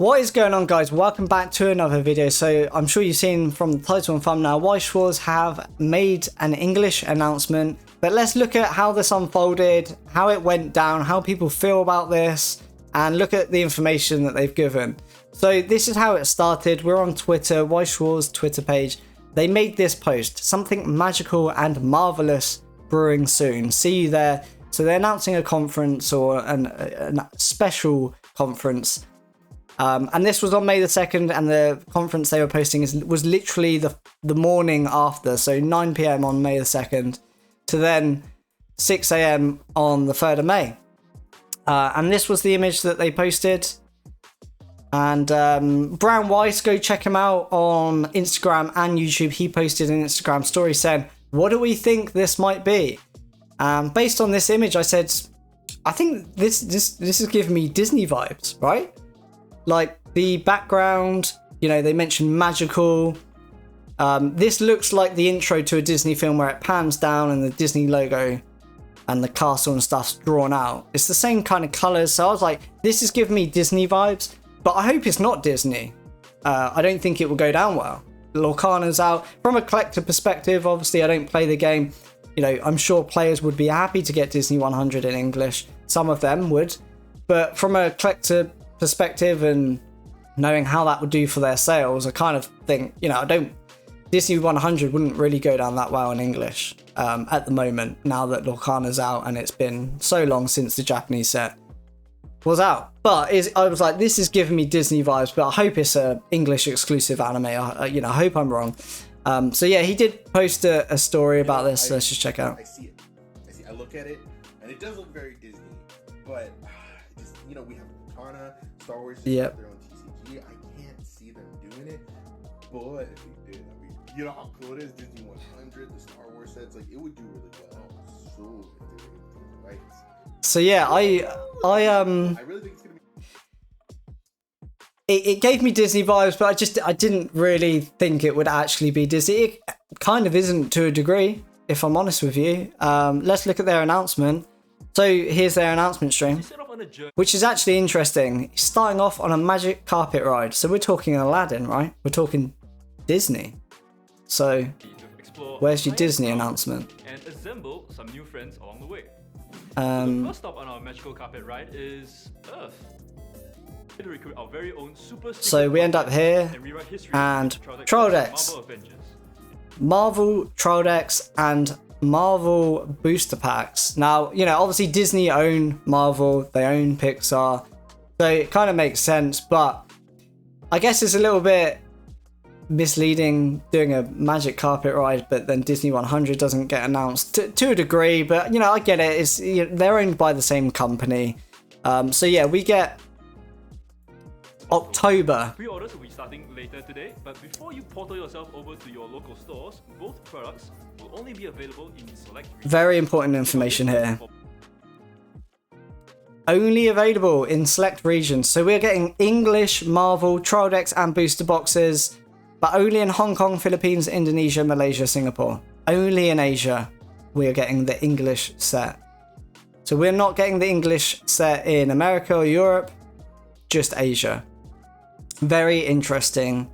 What is going on, guys? Welcome back to another video. So I'm sure you've seen from the title and thumbnail, Weiss Schwarz have made an English announcement, but let's look at how this unfolded, how it went down, how people feel about this, and look at the information that they've given. So this is how it started. We're on Twitter, Weiss Schwarz Twitter page. They made this post: something magical and marvelous brewing soon. See you there. So they're announcing a conference or a special conference. And this was on May the 2nd, and the conference they were posting was literally the morning after, so 9 PM on May the 2nd to then 6 AM on the 3rd of May. And this was the image that they posted. And Brown Weiss, go check him out on Instagram and YouTube. He posted an Instagram story saying, "What do we think this might be?" Based on this image, I said, I think this is giving me Disney vibes, right? Like the background, you know, they mentioned magical. This looks like the intro to a Disney film where it pans down and the Disney logo and the castle and stuff's drawn out. It's the same kind of colors. So I was like, this is giving me Disney vibes, but I hope it's not Disney. I don't think it will go down well. Lorcana's out. From a collector perspective, obviously I don't play the game. You know, I'm sure players would be happy to get Disney 100 in English. Some of them would. But from a collector perspective and knowing how that would do for their sales, I kind of think, you know, Disney 100 wouldn't really go down that well in English at the moment, now that Lorcana's out and it's been so long since the Japanese set was out. But I was like, this is giving me Disney vibes, but I hope it's a English exclusive anime. I hope I'm wrong. So yeah, he did post a story about this. So let's just check out. I see it. I look at it, and it does look very Disney. But just, you know, we have Lorcana, Star Wars, yep, their own TCG. I can't see them doing it, but if they did, I mean, you know how cool it is. Disney 100, the Star Wars sets, like it would do really well. So if they were able to do the rights. So yeah, I really think it's gonna be. It gave me Disney vibes, but I didn't really think it would actually be Disney. It kind of isn't, to a degree, if I'm honest with you. Let's look at their announcement. So here's their announcement stream, which is actually interesting. Starting off on a magic carpet ride. So we're talking Aladdin, right? We're talking Disney. So where's your Disney announcement? And assemble some new friends along the way. The first stop on our magical carpet ride is Earth. To recruit our very own super so we end up here and Troldex, Marvel Troldex and Marvel booster packs. Now, you know, obviously Disney own Marvel, they own Pixar, so it kind of makes sense, but I guess it's a little bit misleading doing a magic carpet ride, but then Disney 100 doesn't get announced to a degree, but you know, I get it. It's, you know, they're owned by the same company. So yeah, we get October. Pre-orders will be starting later today, but before you portal yourself over to your local stores, both products will only be available in select regions. Very important information here. Only available in select regions. So we're getting English, Marvel, Trial Decks and booster boxes, but only in Hong Kong, Philippines, Indonesia, Malaysia, Singapore. Only in Asia we're getting the English set. So we're not getting the English set in America or Europe, just Asia. Very interesting.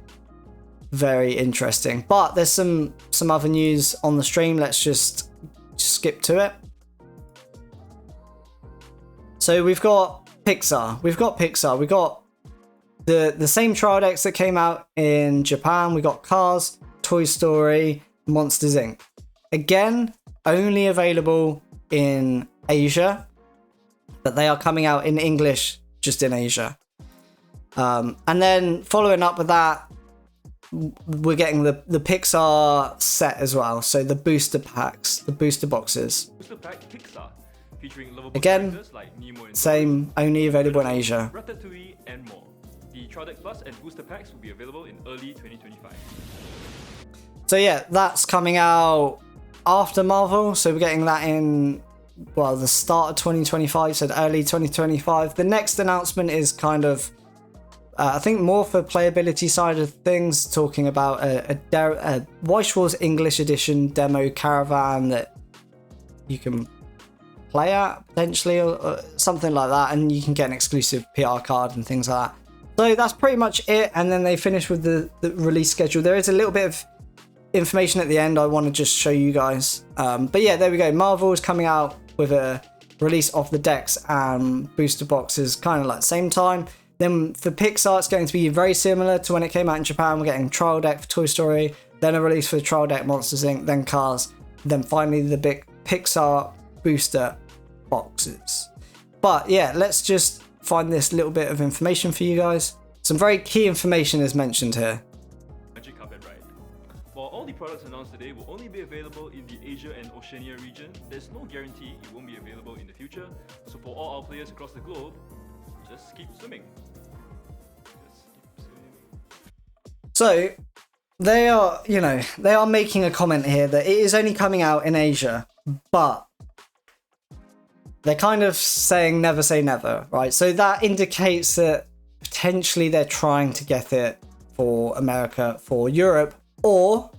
Very interesting. But there's some other news on the stream. Let's just skip to it. So we've got Pixar. We've got the same trial decks that came out in Japan. We got Cars, Toy Story, Monsters Inc. Again, only available in Asia, but they are coming out in English just in Asia. And then following up with that, we're getting the Pixar set as well. So the booster packs, the booster boxes. Booster pack Pixar, featuring lovable again, characters like Nemo and same, only available in Asia. Ratatouille and more. The Trial Deck Plus and booster packs will be available in early 2025. So yeah, that's coming out after Marvel. So we're getting that in, well, the start of 2025, so early 2025. The next announcement is kind of, I think more for playability side of things, talking about a Weiss Schwarz English edition demo caravan that you can play at potentially, or something like that, and you can get an exclusive PR card and things like that. So that's pretty much it, and then they finish with the release schedule. There is a little bit of information at the end I want to just show you guys. But yeah, there we go. Marvel is coming out with a release of the decks and booster boxes kind of like the same time. Then for Pixar, it's going to be very similar to when it came out in Japan. We're getting trial deck for Toy Story, then a release for the trial deck Monsters Inc., then Cars, then finally the big Pixar booster boxes. But yeah, let's just find this little bit of information for you guys. Some very key information is mentioned here. Magic Carpet Ride. While all the products announced today will only be available in the Asia and Oceania region, there's no guarantee it won't be available in the future. So for all our players across the globe, just keep swimming. So they are, they are making a comment here that it is only coming out in Asia, but they're kind of saying never say never, right? So that indicates that potentially they're trying to get it for America, for Europe, or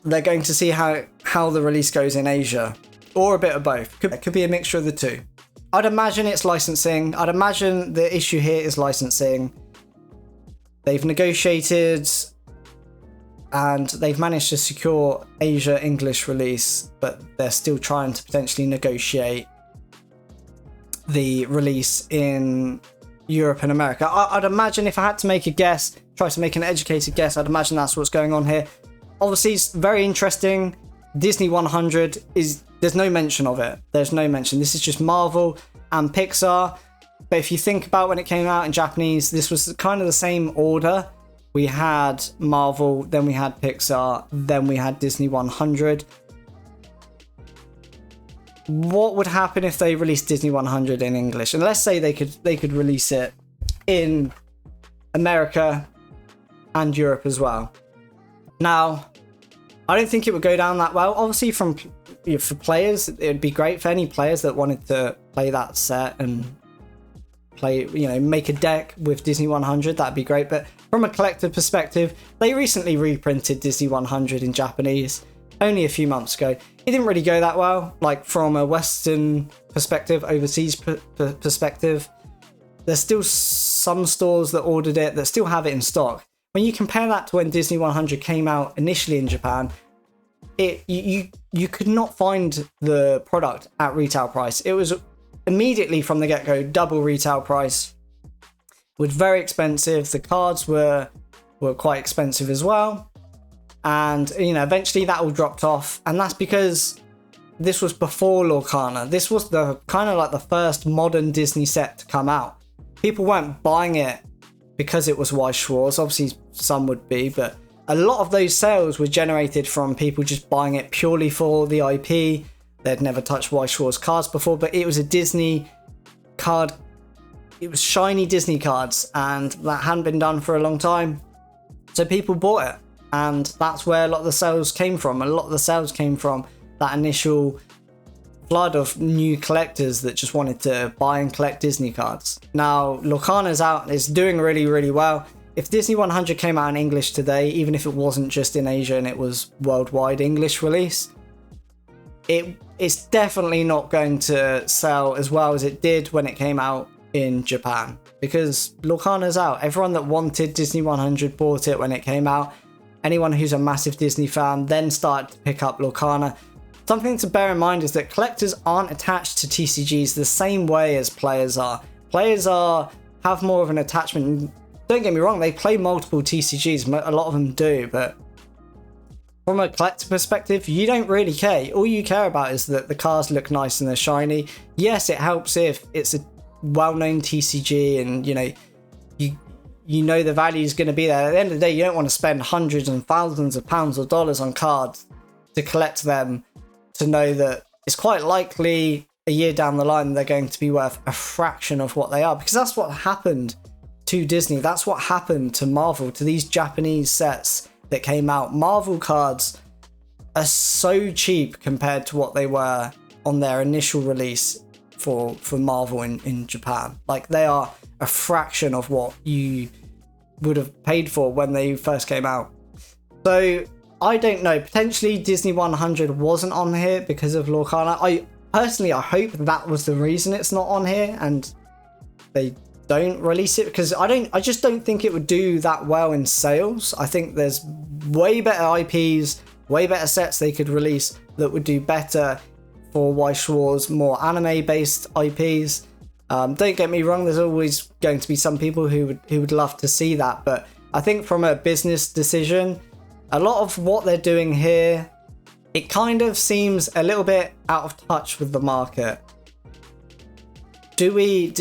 they're going to see how the release goes in Asia, or a bit of both. It could be a mixture of the two. I'd imagine it's licensing. I'd imagine the issue here is licensing. They've negotiated and they've managed to secure Asia English release, but they're still trying to potentially negotiate the release in Europe and America. I'd imagine, if I had to make a guess, try to make an educated guess, I'd imagine that's what's going on here. Obviously, it's very interesting. Disney 100 there's no mention of it. There's no mention. This is just Marvel and Pixar. But if you think about when it came out in Japanese, this was kind of the same order. We had Marvel, then we had Pixar, then we had Disney 100. What would happen if they released Disney 100 in English? And let's say they could release it in America and Europe as well. Now, I don't think it would go down that well. Obviously, for players, it would be great for any players that wanted to play that set and play, make a deck with Disney 100. That'd be great. But from a collector perspective, they recently reprinted Disney 100 in Japanese only a few months ago. It didn't really go that well. Like, from a Western perspective, overseas perspective, there's still some stores that ordered it that still have it in stock. When you compare that to when Disney 100 came out initially in Japan, you could not find the product at retail price. It was immediately from the get-go double retail price. It was very expensive. The cards were quite expensive as well. And, eventually that all dropped off. And that's because this was before Lorcana. This was the kind of like the first modern Disney set to come out. People weren't buying it because it was Weiss Schwarz. Obviously, some would be, but a lot of those sales were generated from people just buying it purely for the IP. They'd never touched Weiss Schwarz cards before, but it was a Disney card. It was shiny Disney cards, and that hadn't been done for a long time. So people bought it, and that's where a lot of the sales came from. A lot of the sales came from that initial flood of new collectors that just wanted to buy and collect Disney cards. Now, Lorcana's out, it's doing really, really well. If Disney 100 came out in English today, even if it wasn't just in Asia and it was worldwide English release, it's definitely not going to sell as well as it did when it came out in Japan, because Lorcana's out. Everyone that wanted Disney 100 bought it when it came out. Anyone who's a massive Disney fan then started to pick up Lorcana. Something to bear in mind is that collectors aren't attached to TCGs the same way as players are. Players have more of an attachment. Don't get me wrong, they play multiple TCGs, a lot of them do, but from a collector perspective, you don't really care. All you care about is that the cards look nice and they're shiny. Yes, it helps if it's a well-known TCG and you know the value is going to be there. At the end of the day, you don't want to spend hundreds and thousands of pounds or dollars on cards to collect them, to know that it's quite likely a year down the line they're going to be worth a fraction of what they are, because that's what happened to Disney. That's what happened to Marvel, to these Japanese sets that came out. Marvel cards are so cheap compared to what they were on their initial release for Marvel in Japan. Like, they are a fraction of what you would have paid for when they first came out. So I don't know, potentially Disney 100 wasn't on here because of Lorcana. I hope that was the reason it's not on here, and they don't release it, because I just don't think it would do that well in sales. I think there's way better IPs, way better sets they could release that would do better for Weiss Schwarz, more anime based IPs. Don't get me wrong, there's always going to be some people who would love to see that, but I think from a business decision, a lot of what they're doing here, it kind of seems a little bit out of touch with the market. Do we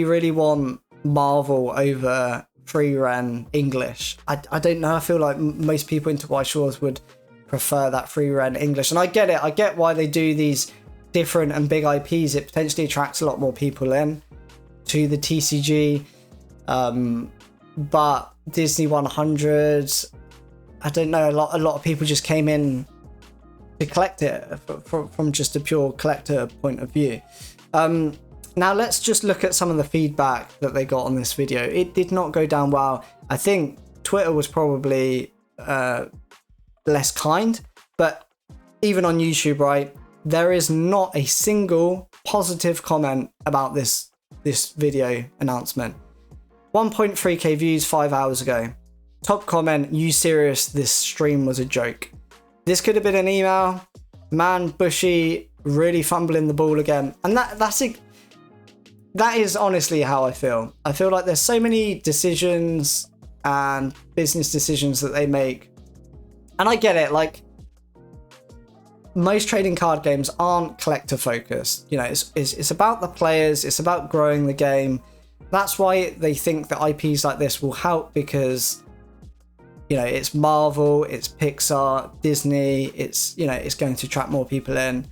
really want Marvel over free-ren English? I don't know. I feel like most people into Weiss Schwarz would prefer that free-ren English. And I get it. I get why they do these different and big IPs. It potentially attracts a lot more people in to the TCG. But Disney 100, I don't know. A lot of people just came in to collect it from just a pure collector point of view. Now let's just look at some of the feedback that they got on this video. It did not go down well. I think Twitter was probably less kind, but even on YouTube, right, there is not a single positive comment about this video announcement. 1.3k views 5 hours ago. Top comment, you serious? This stream was a joke. This could have been an email. Man, Bushy really fumbling the ball again. And that is honestly how I feel. I feel like there's so many decisions and business decisions that they make. And I get it, like, most trading card games aren't collector focused. You know, it's about the players, it's about growing the game. That's why they think that IPs like this will help, because, you know, it's Marvel, it's Pixar, Disney, it's, you know, it's going to attract more people in.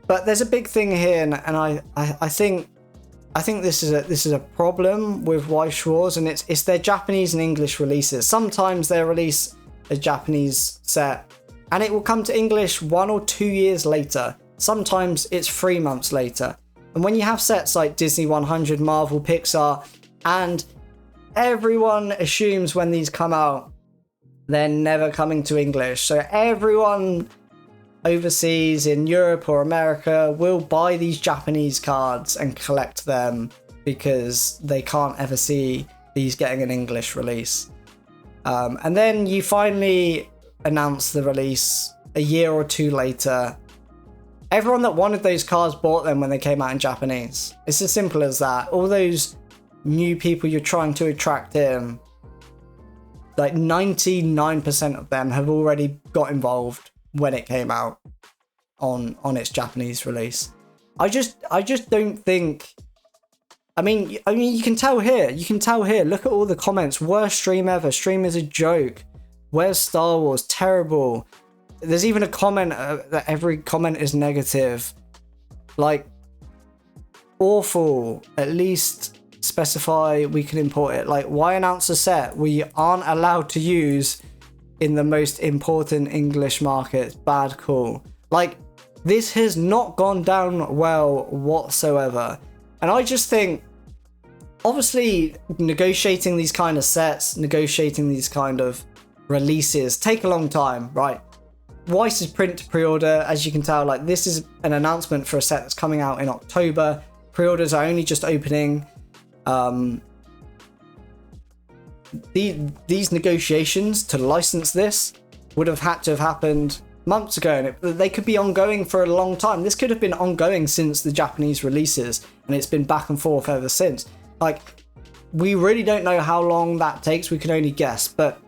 But there's a big thing here, and I think this is a problem with Weiss Schwarz, and it's their Japanese and English releases. Sometimes they release a Japanese set and it will come to English 1 or 2 years later. Sometimes it's 3 months later. And when you have sets like Disney 100, Marvel, Pixar, and everyone assumes when these come out, they're never coming to English. So everyone overseas in Europe or America will buy these Japanese cards and collect them because they can't ever see these getting an English release. And then you finally announce the release a year or 2 later. Everyone that wanted those cards bought them when they came out in Japanese. It's as simple as that. All those new people you're trying to attract in, like 99% of them have already got involved when it came out on its Japanese release. I just don't think. I mean, you can tell here. Look at all the comments. Worst stream ever. Stream is a joke. Where's Star Wars? Terrible. There's even a comment that every comment is negative. Like, awful. At least specify we can import it. Like, why announce a set we aren't allowed to use in the most important English markets? Bad call. Like, this has not gone down well whatsoever. And I just think, obviously, negotiating these kind of sets, negotiating these kind of releases take a long time, right? Weiss is print to pre-order, as you can tell. Like, this is an announcement for a set that's coming out in October. Pre-orders are only just opening. These negotiations to license this would have had to have happened months ago, and they could be ongoing for a long time. This could have been ongoing since the Japanese releases, and it's been back and forth ever since. Like, we really don't know how long that takes. We can only guess. But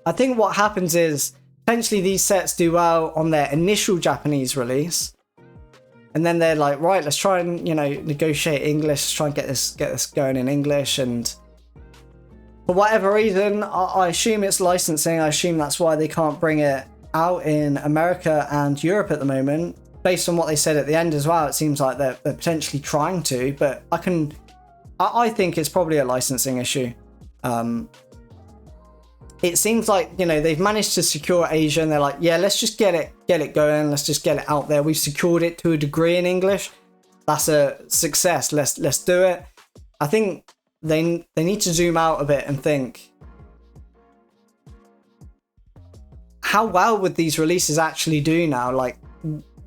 I think what happens is, potentially these sets do well on their initial Japanese release, and then they're like, right, let's try and, you know, negotiate English, let's try and get this going in English. And for whatever reason, I assume it's licensing. I assume that's why they can't bring it out in America and Europe at the moment. Based on what they said at the end as well, it seems like they're potentially trying to, but I think it's probably a licensing issue. It seems like, you know, they've managed to secure Asia, and they're like, yeah, let's just get it going. Let's just get it out there. We've secured it to a degree in English. That's a success. Let's do it. I think they need to zoom out a bit and think, how well would these releases actually do now? Like,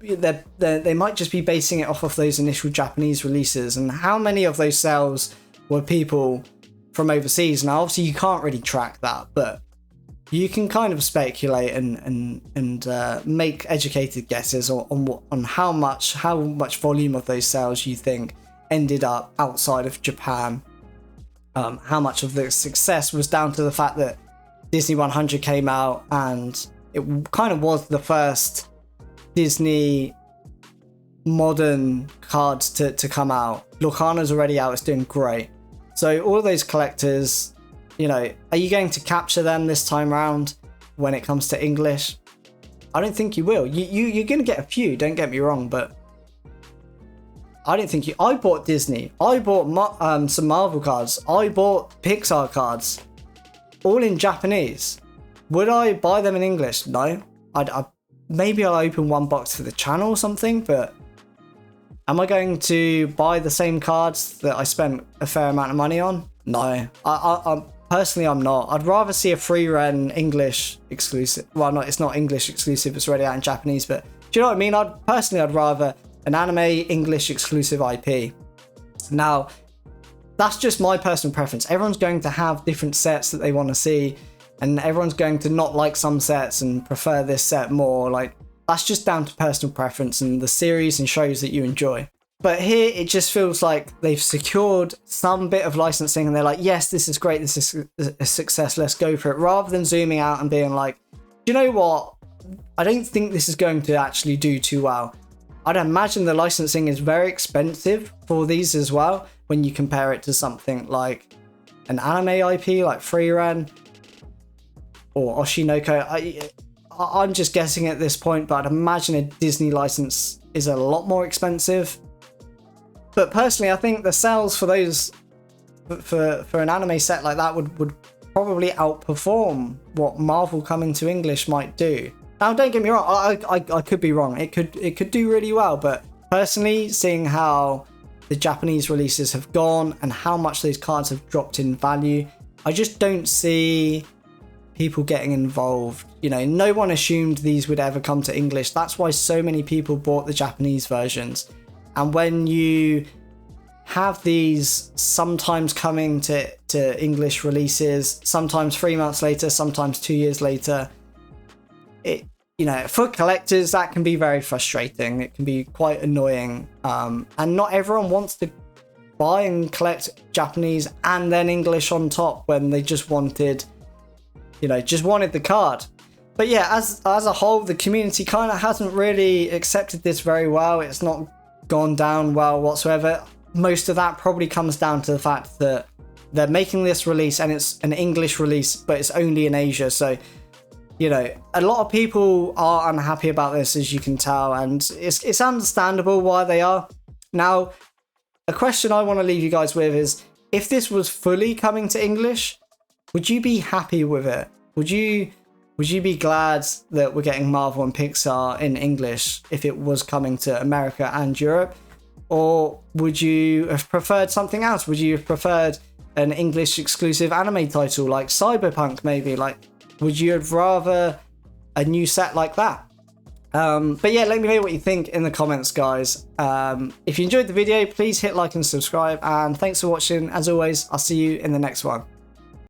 they might just be basing it off of those initial Japanese releases, and how many of those sales were people from overseas. Now obviously you can't really track that, but you can kind of speculate and make educated guesses on how much volume of those sales you think ended up outside of Japan. How much of the success was down to the fact that Disney 100 came out and it kind of was the first Disney modern cards to come out. Lorcana's already out, it's doing great. So all of those collectors, you know, are you going to capture them this time around when it comes to English? I don't think you will. You're going to get a few, don't get me wrong, but I don't think you... I bought Disney. I bought some Marvel cards. I bought Pixar cards. All in Japanese. Would I buy them in English? No. Maybe I'll open one box for the channel or something, but am I going to buy the same cards that I spent a fair amount of money on? No. Personally, I'm not. I'd rather see a free run English exclusive. Well, no, it's not English exclusive. It's already out in Japanese, but do you know what I mean? I'd rather an anime English exclusive IP. Now, that's just my personal preference. Everyone's going to have different sets that they want to see, and everyone's going to not like some sets and prefer this set more. Like, that's just down to personal preference and the series and shows that you enjoy. But here, it just feels like they've secured some bit of licensing and they're like, yes, this is great, this is a success, let's go for it. Rather than zooming out and being like, do you know what? I don't think this is going to actually do too well. I'd imagine the licensing is very expensive for these as well when you compare it to something like an anime IP like Freeran or Oshinoko. I'm just guessing at this point, but I'd imagine a Disney license is a lot more expensive. But personally, I think the sales for those for an anime set like that would probably outperform what Marvel coming to English might do. Now, don't get me wrong, I could be wrong. It could do really well, but personally, seeing how the Japanese releases have gone and how much those cards have dropped in value, I just don't see people getting involved. You know, no one assumed these would ever come to English. That's why so many people bought the Japanese versions. And when you have these sometimes coming to English releases, sometimes 3 months later, sometimes 2 years later, you know, for collectors, that can be very frustrating. It can be quite annoying. And not everyone wants to buy and collect Japanese and then English on top when they just wanted, the card. But yeah, as a whole, the community kind of hasn't really accepted this very well. It's not gone down well whatsoever. Most of that probably comes down to the fact that they're making this release and it's an English release, but it's only in Asia. So, you know, a lot of people are unhappy about this, as you can tell, and it's understandable why they are. Now, a question I want to leave you guys with is, if this was fully coming to English, would you be happy with it? Would you be glad that we're getting Marvel and Pixar in English if it was coming to America and Europe? Or would you have preferred something else? Would you have preferred an English exclusive anime title like Cyberpunk maybe? Like, would you have rather a new set like that? But yeah, let me know what you think in the comments, guys. If you enjoyed the video, please hit like and subscribe. And thanks for watching. As always, I'll see you in the next one.